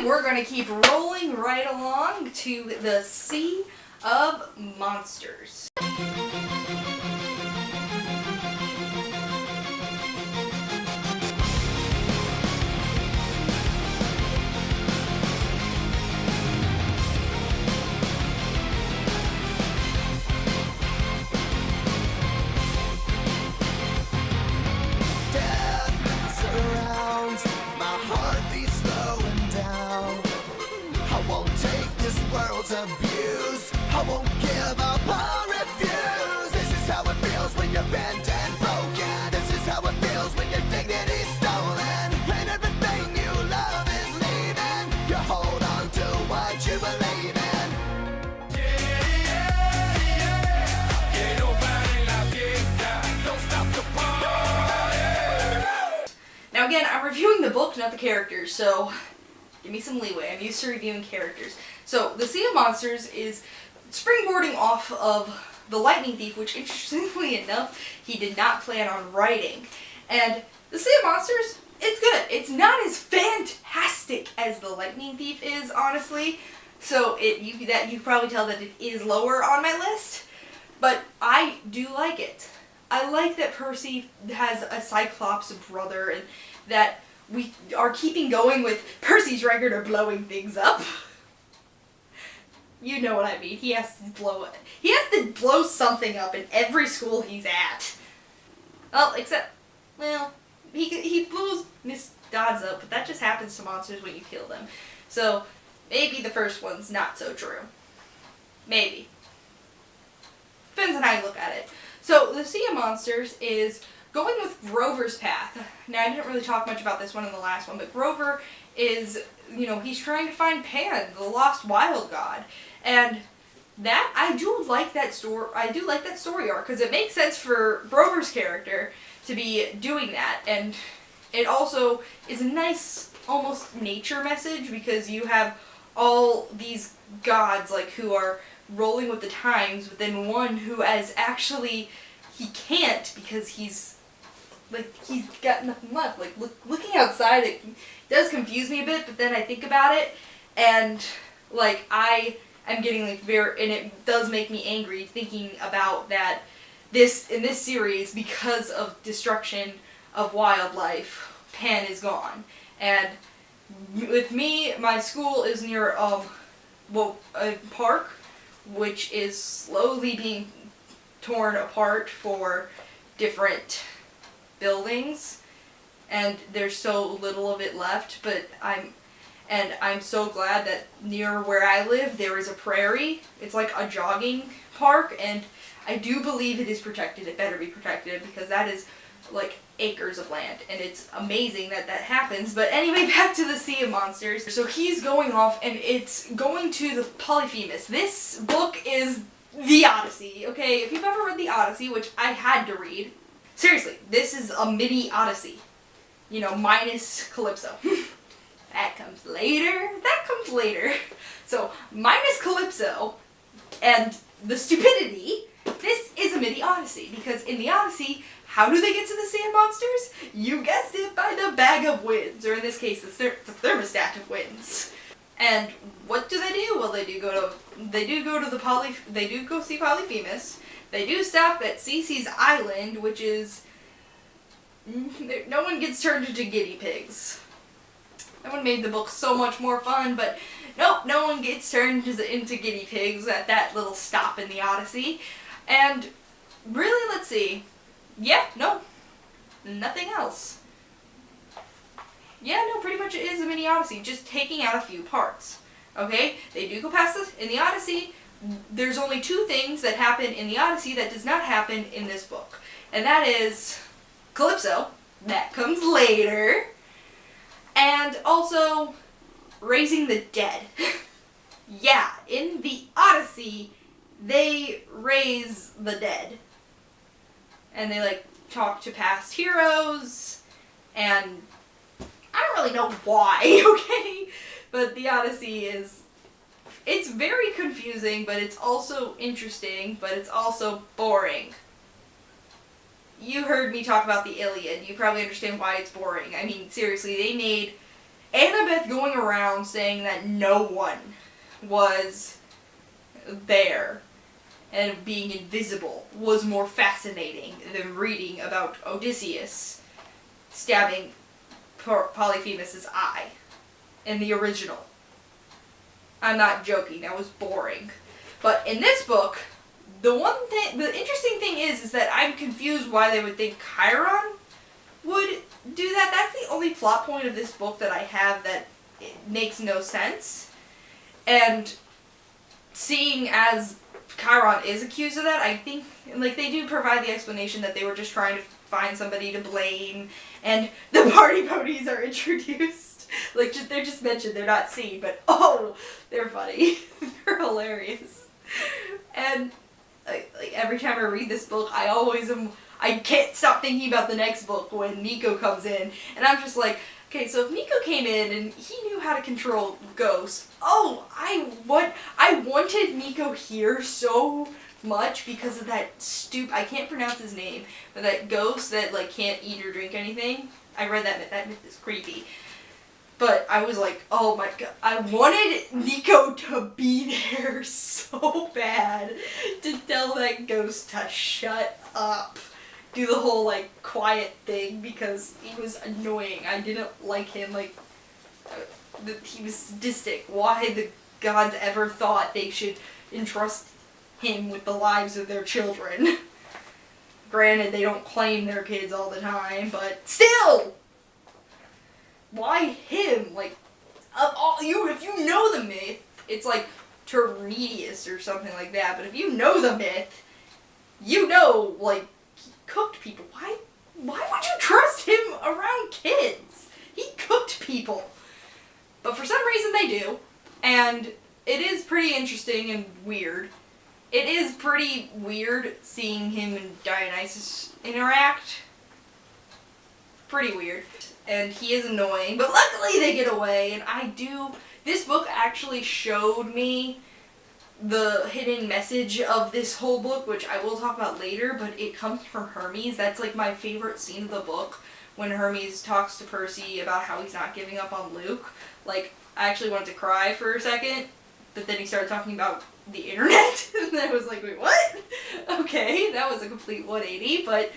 And we're going to keep rolling right along to the Sea of Monsters. Abuse. I won't give up or refuse. This is how it feels when you're bent and broken. This is how it feels when your dignity's stolen and everything you love is leaving. You hold on to what you believe in. Que no pare la fiesta. Don't stop the party. Now again, I'm reviewing the book, not the characters, so give me some leeway. I'm used to reviewing characters. So, The Sea of Monsters is springboarding off of The Lightning Thief, which, interestingly enough, he did not plan on writing. And The Sea of Monsters, it's good. It's not as fantastic as The Lightning Thief is, honestly. So, you can probably tell that it is lower on my list. But I do like it. I like that Percy has a Cyclops brother, and that we are keeping going with Percy's record of blowing things up. You know what I mean. He has to blow something up in every school he's at. Well, he blows Miss Dodds up, but that just happens to monsters when you kill them. So, maybe the first one's not so true. Maybe. Depends on how you look at it. So, The Sea of Monsters is going with Grover's path. Now, I didn't really talk much about this one in the last one, but Grover is, he's trying to find Pan, the lost wild god. And that, I do like that story arc, because it makes sense for Grover's character to be doing that. And it also is a nice, almost nature message, because you have all these gods, who are rolling with the times, but then one who he can't, because he's got nothing left. Looking outside, it does confuse me a bit, but then I think about it, and, I'm getting, and it does make me angry thinking about that in this series, because of destruction of wildlife, Pan is gone. And with me, my school is near, a park, which is slowly being torn apart for different buildings, and there's so little of it left, but I'm so glad that near where I live there is a prairie. It's like a jogging park, and I do believe it is protected. It better be protected, because that is acres of land, and it's amazing that happens. But anyway, back to the Sea of Monsters. So he's going off, and it's going to the Polyphemus. This book is the Odyssey, okay? If you've ever read the Odyssey, which I had to read, seriously, this is a mini Odyssey. Minus Calypso. That comes later. So, minus Calypso and the stupidity, this is a mini Odyssey. Because in the Odyssey, how do they get to the Sea of Monsters? You guessed it, by the bag of winds, or in this case, the thermostat of winds. And what do? Well, they do go see Polyphemus. They do stop at Cece's Island, which is, no one gets turned into guinea pigs. That one made the book so much more fun, but nope, no one gets turned into guinea pigs at that little stop in the Odyssey. And really, let's see. Yeah, no, nothing else. Yeah, no, pretty much it is a mini Odyssey, just taking out a few parts. Okay, they do go past this. In the Odyssey, there's only two things that happen in the Odyssey that does not happen in this book. And that is Calypso, that comes later, and also raising the dead. Yeah, in the Odyssey, they raise the dead. And they, talk to past heroes, and I don't really know why, okay? But the Odyssey it's very confusing, but it's also interesting, but it's also boring. You heard me talk about the Iliad. You probably understand why it's boring. I mean, seriously, they made Annabeth going around saying that no one was there and being invisible was more fascinating than reading about Odysseus stabbing Polyphemus' eye in the original. I'm not joking, that was boring. But in this book, the interesting thing is that I'm confused why they would think Chiron would do that. That's the only plot point of this book that I have that it makes no sense. And seeing as Chiron is accused of that, I think, like, they do provide the explanation that they were just trying to find somebody to blame, and the party ponies are introduced. Like, they're just mentioned, they're not seen, but oh, they're funny. They're hilarious. And like every time I read this book, I can't stop thinking about the next book when Nico comes in, and I'm just like, okay, so if Nico came in and he knew how to control ghosts, I wanted Nico here so much because of that I can't pronounce his name, but that ghost that, like, can't eat or drink anything. I read that myth is creepy. But I was like, oh my god, I wanted Nico to be there so bad to tell that ghost to shut up. Do the whole, like, quiet thing because he was annoying. I didn't like him, like, he was sadistic. Why the gods ever thought they should entrust him with the lives of their children. Granted, they don't claim their kids all the time, but still! Why him? Like, if you know the myth, it's like Termedius or something like that, but if you know the myth, you know, like, he cooked people. Why would you trust him around kids? He cooked people. But for some reason they do, and it is pretty interesting and weird. It is pretty weird seeing him and Dionysus interact. Pretty weird. And he is annoying, but luckily they get away, and this book actually showed me the hidden message of this whole book, which I will talk about later, but it comes from Hermes. That's, like, my favorite scene of the book, when Hermes talks to Percy about how he's not giving up on Luke. Like, I actually wanted to cry for a second, but then he started talking about the internet, and I was like, wait, what? Okay, that was a complete 180, but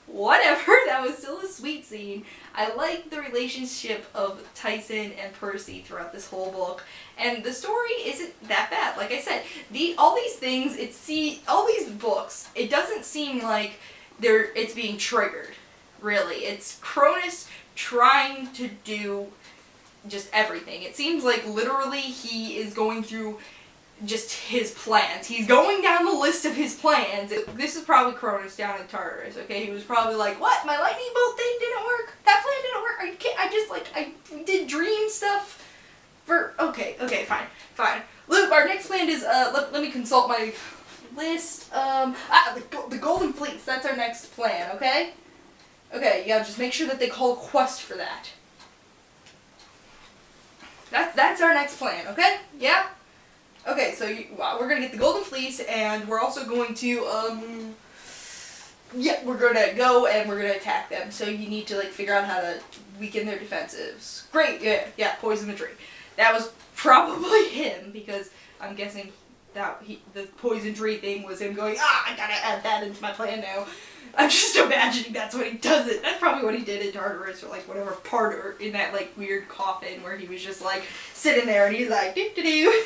whatever, that was still a sweet scene. I like the relationship of Tyson and Percy throughout this whole book, and the story isn't that bad. Like I said, all these books, it doesn't seem like it's being triggered, really. It's Cronus trying to do just everything. It seems like literally he is going through just his plans. He's going down the list of his plans. This is probably Cronus down in Tartarus, okay? He was probably like, what? My lightning bolt thing didn't work? That plan didn't work? Are you kidding? I did dream stuff for... Okay, fine. Luke, our next plan is, let me consult my list. The Golden Fleece, that's our next plan, okay? Okay, yeah, just make sure that they call a quest for that. That's our next plan, okay? Yeah? Okay, so we're gonna get the Golden Fleece, and we're also going to, we're gonna go and we're gonna attack them. So you need to, like, figure out how to weaken their defensives. Great, yeah, poison the tree. That was probably him, because I'm guessing that the poison tree thing was him going, I gotta add that into my plan now. I'm just imagining that's what he does it. That's probably what he did in Tartarus, or, like, whatever part, or in that, like, weird coffin where he was just, like, sitting there and he's like, doo-doo-doo.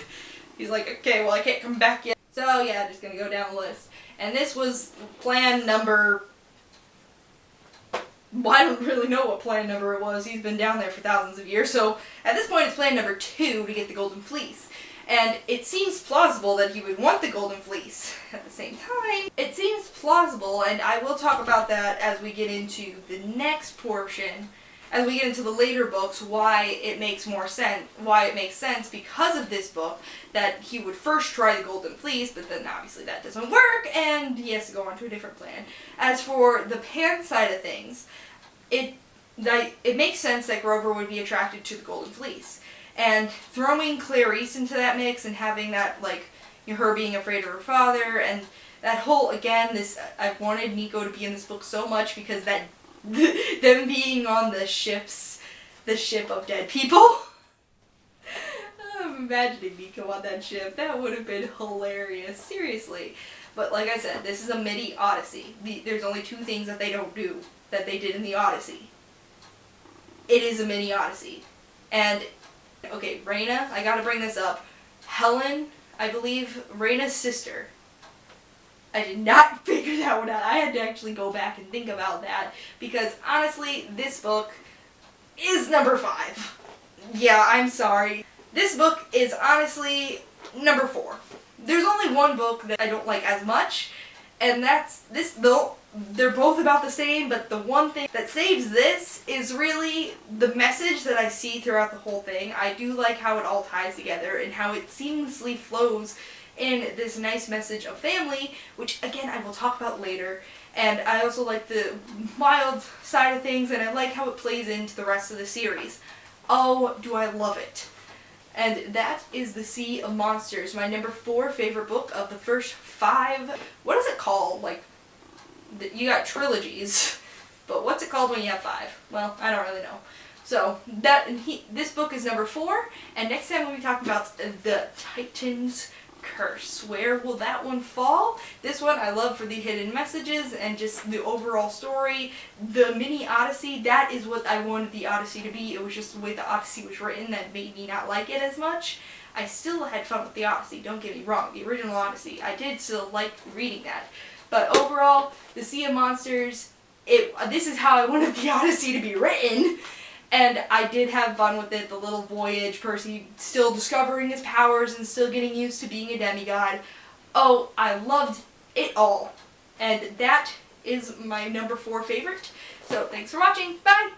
He's like, okay, well, I can't come back yet. So, yeah, just gonna go down the list. And this was plan number... Well, I don't really know what plan number it was. He's been down there for thousands of years. So, at this point, it's plan number 2 to get the Golden Fleece. And it seems plausible that he would want the Golden Fleece. At the same time, it seems plausible, and I will talk about that as we get into the next portion, as we get into the later books, why it makes sense because of this book, that he would first try the Golden Fleece, but then obviously that doesn't work, and he has to go on to a different plan. As for the Pan side of things, it makes sense that Grover would be attracted to the Golden Fleece. And throwing Clarice into that mix and having that, like, her being afraid of her father, and that whole, again, I wanted Nico to be in this book so much because them being on the ship of dead people, imagining Nico on that ship. That would have been hilarious. Seriously. But like I said, this is a mini Odyssey. There's only 2 things that they don't do that they did in the Odyssey. It is a mini Odyssey. And, okay, Raina, I gotta bring this up. Helen, I believe, Raina's sister. I did not figure that one out. I had to actually go back and think about that. Because, honestly, this book is number 5. Yeah, I'm sorry. This book is honestly number 4. There's only one book that I don't like as much, and that's this, though. They're both about the same, but the one thing that saves this is really the message that I see throughout the whole thing. I do like how it all ties together and how it seamlessly flows in this nice message of family, which again I will talk about later. And I also like the wild side of things, and I like how it plays into the rest of the series. Oh, do I love it. And that is The Sea of Monsters, my number 4 favorite book of the first 5. What is it called? Like, you got trilogies, but what's it called when you have 5? Well, I don't really know. So, this book is number 4, and next time we'll be talking about The Titan's Curse. Where will that one fall? This one I love for the hidden messages and just the overall story. The mini Odyssey, that is what I wanted the Odyssey to be. It was just the way the Odyssey was written that made me not like it as much. I still had fun with the Odyssey, don't get me wrong. The original Odyssey, I did still like reading that. But overall, The Sea of Monsters, this is how I wanted the Odyssey to be written. And I did have fun with it, the little voyage, Percy still discovering his powers and still getting used to being a demigod. Oh, I loved it all. And that is my number 4 favorite. So thanks for watching. Bye!